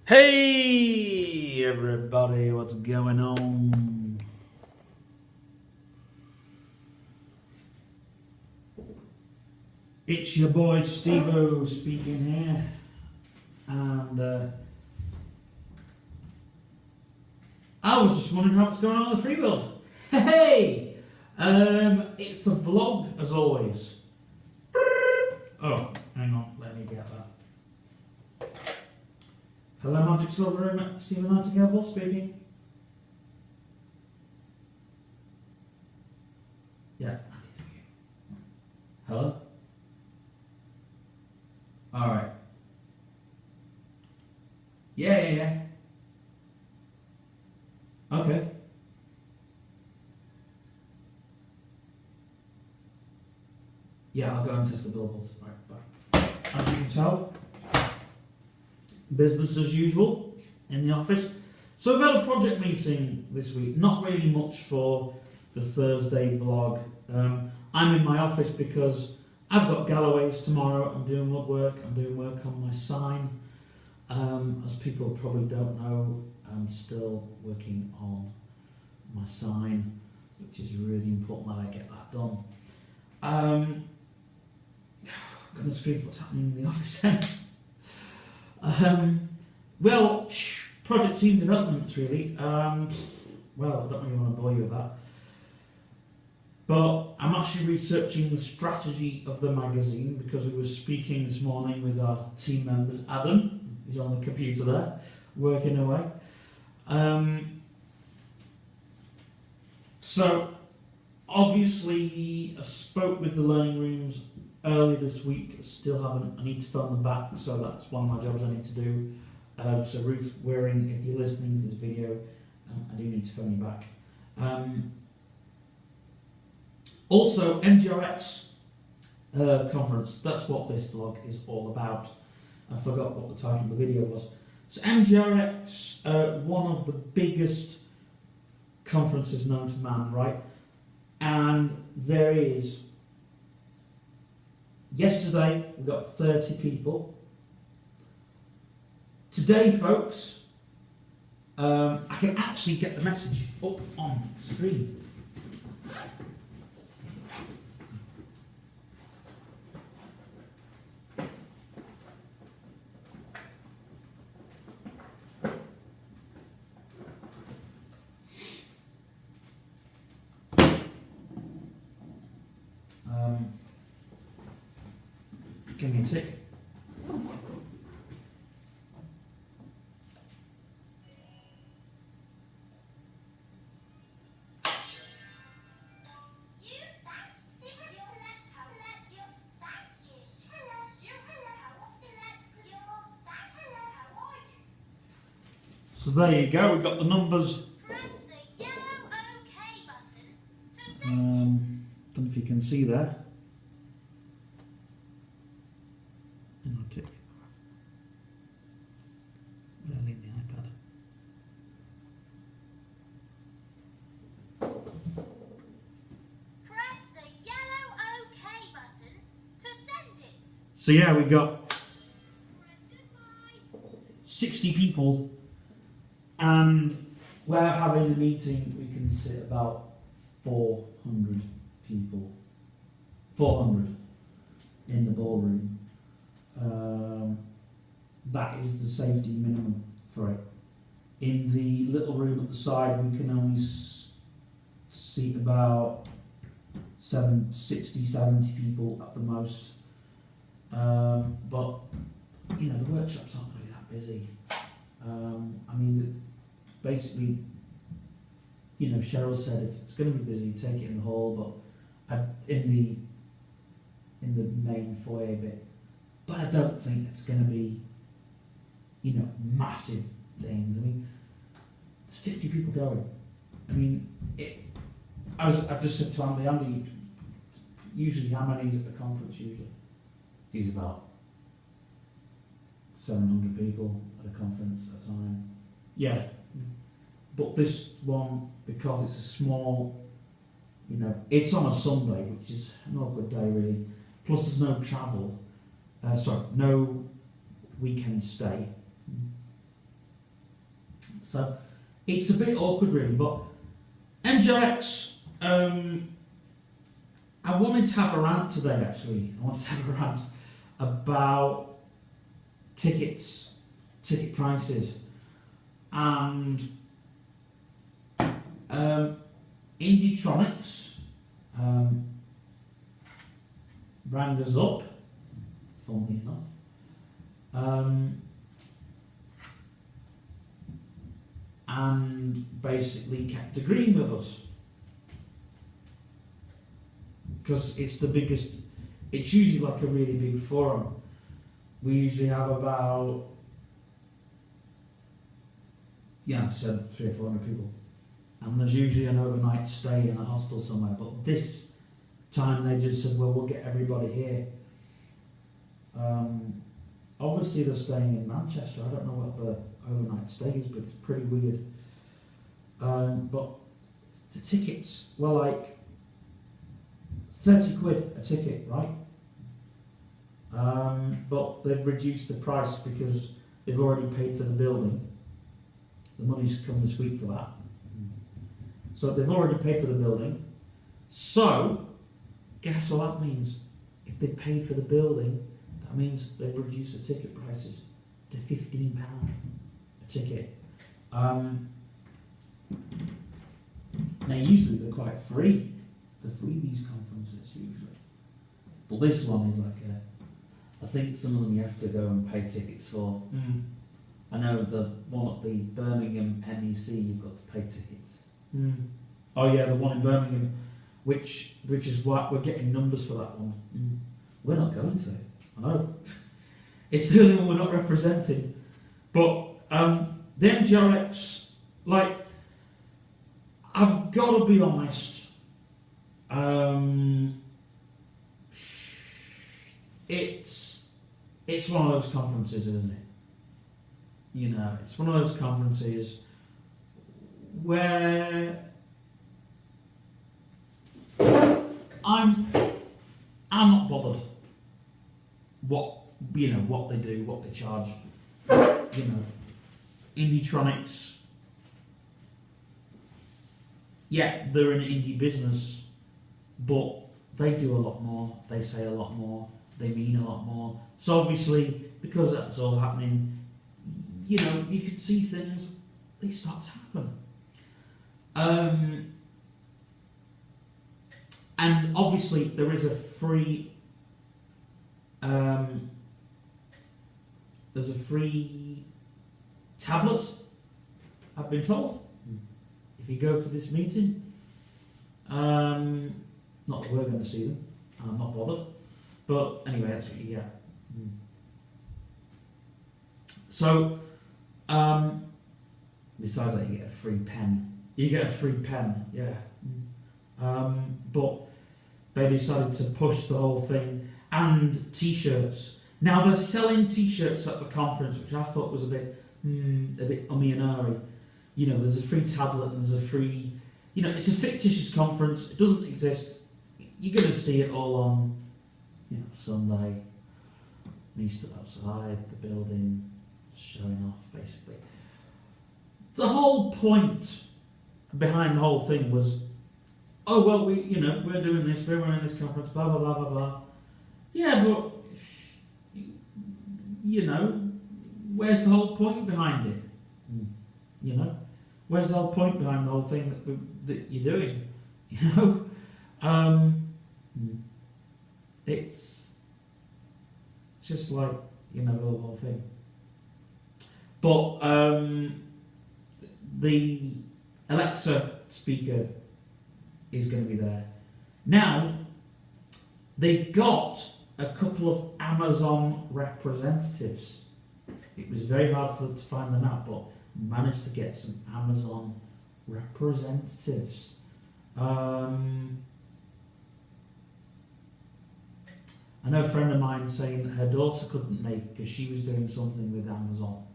Hey everybody, what's going on? It's your boy Steve-O speaking here, and I was just wondering what's going on with the free build. Hey! It's a vlog as always. Oh, hang on, let me get that. Hello, Magic Silver Room, Stephen Nightingale speaking. Yeah. Hello? Alright. Yeah. Okay. Yeah, I'll go and test the billboards. Right, bye. As you can tell, business as usual in the office. So we've had a project meeting this week. Not really much for the Thursday vlog. I'm in my office because I've got Galloway's tomorrow. I'm doing woodwork. I'm doing work on my sign. As people probably don't know, I'm still working on my sign, which is really important that I get that done. I'm going to scream what's happening in the office then. Well, project team developments really. Well, I don't really want to bore you with that. But I'm actually researching the strategy of the magazine because we were speaking this morning with our team members. Adam, he's on the computer there, working away. So, obviously, I spoke with the learning rooms early this week. I need to film them back, so that's one of my jobs I need to do. So Ruth Waring, if you're listening to this video, I do need to film you back. Also, MGRX conference, that's what this vlog is all about. I forgot what the title of the video was. So MGRX, one of the biggest conferences known to man, right? And there is, yesterday we got 30 people. Today, folks, I can actually get the message up on screen. Give me a tick. So there you go, we've got the numbers. Don't know if you can see there. And I'll tick. I'll leave the iPad. Press the yellow OK button to send it. So yeah, we got 60 people, and we're having a meeting. We can sit about 400 people. 400 in the ballroom. That is the safety minimum for it. In the little room at the side, we can only seat about 60, 70 people at the most. But, you know, the workshops aren't really that busy. I mean, basically, you know, Cheryl said if it's going to be busy, take it in the hall, but in the main foyer bit. But I don't think it's going to be, you know, massive things. I mean, there's 50 people going. I mean, I've just said to Andy, usually how many is at the conference usually? He's about 700 people at a conference at a time. Yeah. But this one, because it's a small, you know, it's on a Sunday, which is not a good day really. Plus there's no travel. No weekend stay. So it's a bit awkward really, but MGRX, I wanted to have a rant today actually. I wanted to have a rant about tickets, ticket prices, and Indietronics rang us up, funnily enough, and basically kept agreeing with us. Because it's the biggest, it's usually like a really big forum. We usually have about, I said 300 or 400 people. And there's usually an overnight stay in a hostel somewhere. But this time they just said, well, we'll get everybody here. Obviously they're staying in Manchester. I don't know what the overnight stay is, but it's pretty weird. But the tickets were like 30 quid a ticket, right? But they've reduced the price because they've already paid for the building. The money's come this week for that. So they've already paid for the building. So, guess what that means? If they've paid for the building, that means they've reduced the ticket prices to £15 a ticket. Now usually they're quite free. They're free, these conferences, usually. But this one is like I think some of them you have to go and pay tickets for. I know the one at the Birmingham MEC, you've got to pay tickets. Oh yeah, the one in Birmingham, which is why we're getting numbers for that one. We're not going to it. I know. It's the only one we're not representing. But the MGRX, like, I've got to be honest. It's one of those conferences, isn't it? It's one of those conferences where I'm not bothered what they do, what they charge. Indietronics, yeah, they're an indie business, but they do a lot more, they say a lot more, they mean a lot more. So obviously, because that's all happening, you can see things, they start to happen. And obviously there is a free tablet, I've been told, if you go to this meeting. Not that we're going to see them, I'm not bothered, but anyway, that's what you get. So besides that, you get a free pen. Yeah. But they decided to push the whole thing, and t-shirts. Now they're selling t-shirts at the conference, which I thought was a bit ummy and ahry. There's a free tablet and there's a free, it's a fictitious conference. It doesn't exist. You're going to see it all on, Sunday. Me stood outside the building, showing off, basically. The whole point behind the whole thing was, oh well, we're doing this, we're running this conference, blah blah blah blah blah. Yeah, but where's the whole point behind it? Where's the whole point behind the whole thing that you're doing? It's just like the whole thing. But the Alexa speaker is going to be there. Now, they got a couple of Amazon representatives. It was very hard for them to find them out, but managed to get some Amazon representatives. I know a friend of mine saying that her daughter couldn't make because she was doing something with Amazon.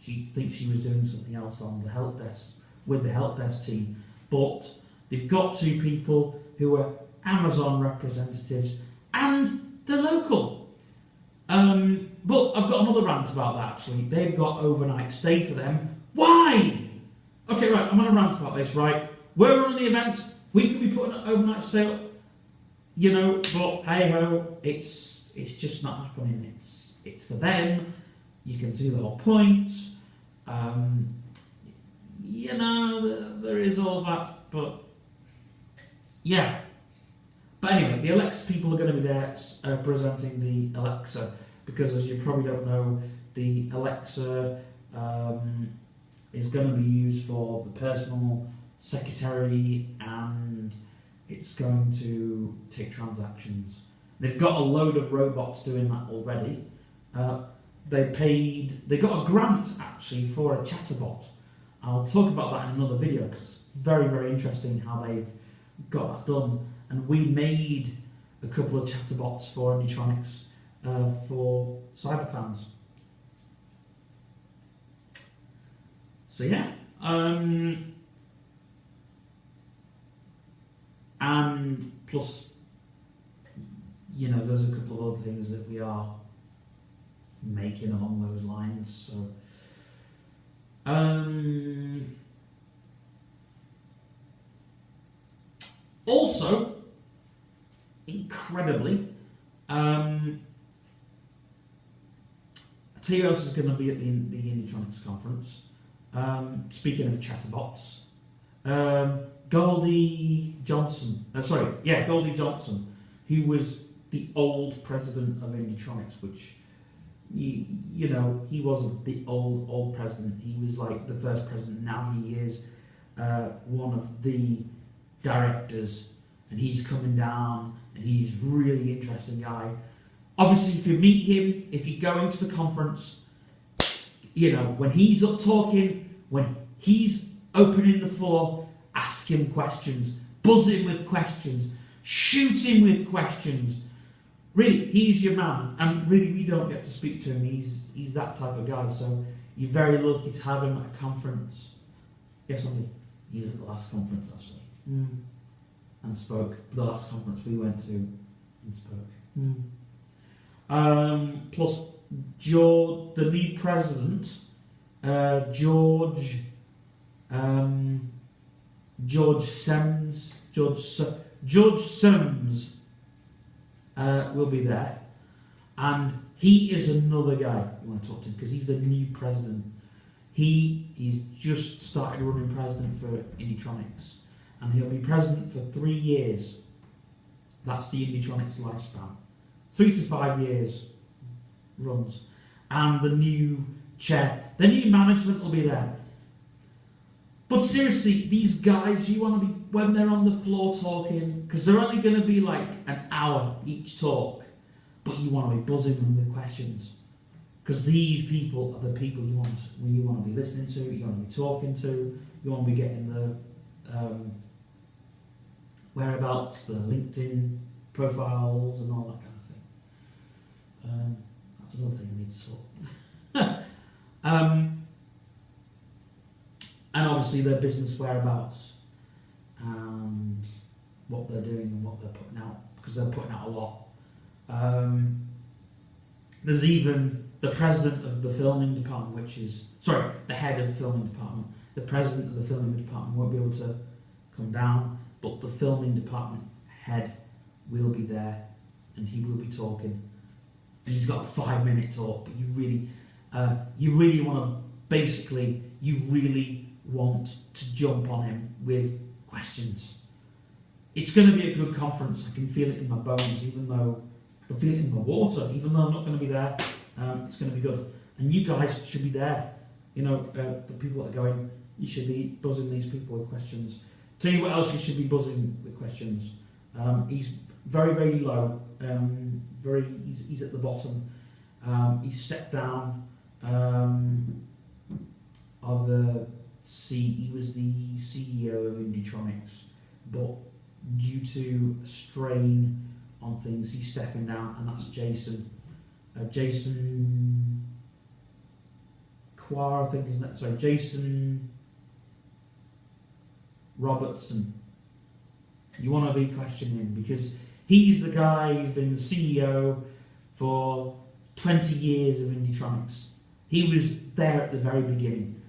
She thinks she was doing something else on the help desk with the help desk team, but they've got two people who are Amazon representatives and they're local. But I've got another rant about that actually. They've got overnight stay for them. Why? Okay, right, I'm going to rant about this, right? We're running the event. We could be putting an overnight stay up, you know, but hey-ho, it's just not happening. It's for them. You can see the whole point. You know, there is all that, but yeah. But anyway, the Alexa people are going to be there presenting the Alexa, because as you probably don't know, the Alexa is going to be used for the personal secretary, and it's going to take transactions. They've got a load of robots doing that already. They got a grant actually for a chatterbot. I'll talk about that in another video because it's very, very interesting how they've got that done. And we made a couple of chatterbots for Omnitronics for Cyberclowns. So yeah, and plus, you know, there's a couple of other things that we are making along those lines. So, also, incredibly, I tell you who else is going to be at the Indietronics conference. Speaking of chatterbots, Goldie Johnson, who was the old president of Indietronics, which, you know, he wasn't the old president. He was like the first president. Now he is one of the directors, and he's coming down, and he's a really interesting guy. Obviously, if you meet him, if you go into the conference, you know, when he's up talking, when he's opening the floor, ask him questions, buzz him with questions, shoot him with questions. Really, he's your man, and really we don't get to speak to him. He's that type of guy, so you're very lucky to have him at a conference. Yes, he was at the last conference actually, and spoke. The last conference we went to and spoke. Plus, the lead president, George Sims will be there, and he is another guy you want to talk to because he's the new president. He's just started running president for Indietronics, and he'll be president for 3 years. That's the Indietronics lifespan. 3 to 5 years runs, and the new chair, the new management will be there. But seriously, these guys, you want to be, when they're on the floor talking, because they're only going to be like an hour each talk, but you want to be buzzing them with questions. Because these people are the people you want to be listening to, you want to be talking to, you want to be getting the whereabouts, the LinkedIn profiles and all that kind of thing. That's another thing we need to sort. And obviously their business whereabouts and what they're doing and what they're putting out, because they're putting out a lot. There's even the president of the filming department, the head of the filming department. The president of the filming department won't be able to come down, but the filming department head will be there, and he will be talking. He's got a 5-minute talk, but you really want to jump on him with questions. It's going to be a good conference. I can feel it in my bones, even though I can feel it in my water, even though I'm not going to be there. It's going to be good. And you guys should be there. You know, the people that are going, you should be buzzing these people with questions. Tell you what else you should be buzzing with questions. He's very, very low. He's at the bottom. He's stepped down of the he was the CEO of Indietronics, but due to strain on things, he's stepping down, and that's Jason. Jason Quar, I think isn't it? Sorry, Jason Robertson. You want to be questioning him because he's the guy who's been the CEO for 20 years of Indietronics. He was there at the very beginning.